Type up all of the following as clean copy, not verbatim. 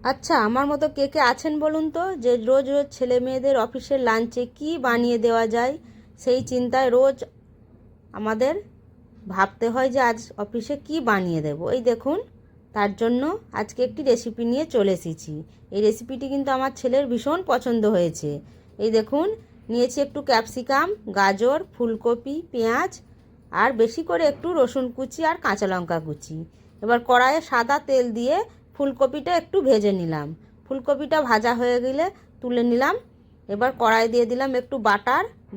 আচ্ছা, আমার মতো কে কে আছেন বলুন তো, যে রোজ রোজ ছেলে মেয়েদের অফিসের লাঞ্চে কি বানিয়ে দেওয়া যায় সেই চিন্তায় রোজ আমাদের ভাবতে হয় যে আজ অফিসে কি বানিয়ে দেব। এই দেখুন, তার জন্য আজকে একটি রেসিপি নিয়ে চলে এসেছি। এই রেসিপিটি কিন্তু আমার ছেলের ভীষণ পছন্দ হয়েছে। এই দেখুন, নিয়েছি একটু ক্যাপসিকাম, গাজর, ফুলকপি, পেঁয়াজ আর বেশি করে একটু রসুন কুচি আর কাঁচা লঙ্কা কুচি। এবার কড়াইয়ে সাদা তেল দিয়ে ফুলকপিটা একটু ভেজে নিলাম। ফুলকপিটা ভাজা হয়ে গেলে তুলে নিলাম। এবার কড়াই দিয়ে দিলাম একটু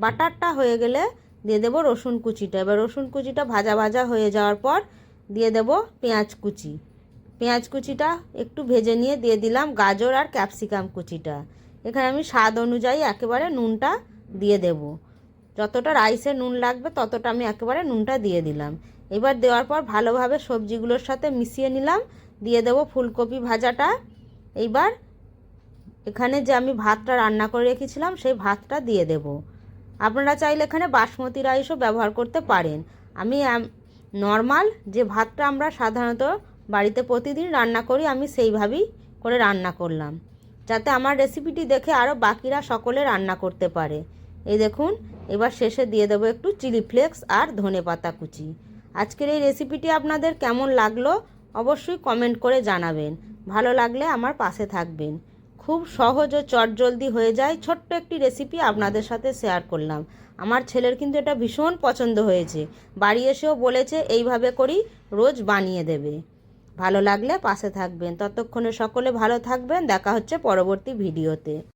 বাটারটা হয়ে গেলে দিয়ে দেবো রসুন কুচিটা। এবার রসুন কুচিটা ভাজা ভাজা হয়ে যাওয়ার পর দিয়ে দেবো পেঁয়াজ কুচিটা একটু ভেজে নিয়ে দিয়ে দিলাম গাজর আর ক্যাপসিকাম কুচিটা। এখানে আমি স্বাদ অনুযায়ী একেবারে নুনটা দিয়ে দেব। যতটা রাইসে নুন লাগবে ততটা আমি একেবারে নুনটা দিয়ে দিলাম। এবার দেওয়ার পর ভালোভাবে সবজিগুলোর সাথে মিশিয়ে নিলাম। দিয়ে দেবো ফুলকপি ভাজাটা। এইবার এখানে যে আমি ভাতটা রান্না করে রেখেছিলাম সেই ভাতটা দিয়ে দেব। আপনারা চাইলে এখানে বাসমতি রাইসও ব্যবহার করতে পারেন। আমি নর্মাল যে ভাতটা আমরা সাধারণত বাড়িতে প্রতিদিন রান্না করি আমি সেইভাবেই করে রান্না করলাম, যাতে আমার রেসিপিটি দেখে আরও বাকিরা সকলে রান্না করতে পারে। এই দেখুন, এবার শেষে দিয়ে দেবো একটু চিলি ফ্লেক্স আর ধনেপাতা কুচি। আজকের এই রেসিপিটি আপনাদের কেমন লাগলো অবশ্যই কমেন্ট করে জানাবেন। ভালো লাগলে আমার পাশে থাকবেন। খুব সহজ ও চটজলদি হয়ে যায় ছোট্ট একটি রেসিপি আপনাদের সাথে শেয়ার করলাম। আমার ছেলের কিন্তু এটা ভীষণ পছন্দ হয়েছে। বাড়ি এসেও বলেছে এইভাবে করেই রোজ বানিয়ে দেবে। ভালো লাগলে পাশে থাকবেন। ততক্ষণে সকলে ভালো থাকবেন। দেখা হচ্ছে পরবর্তী ভিডিওতে।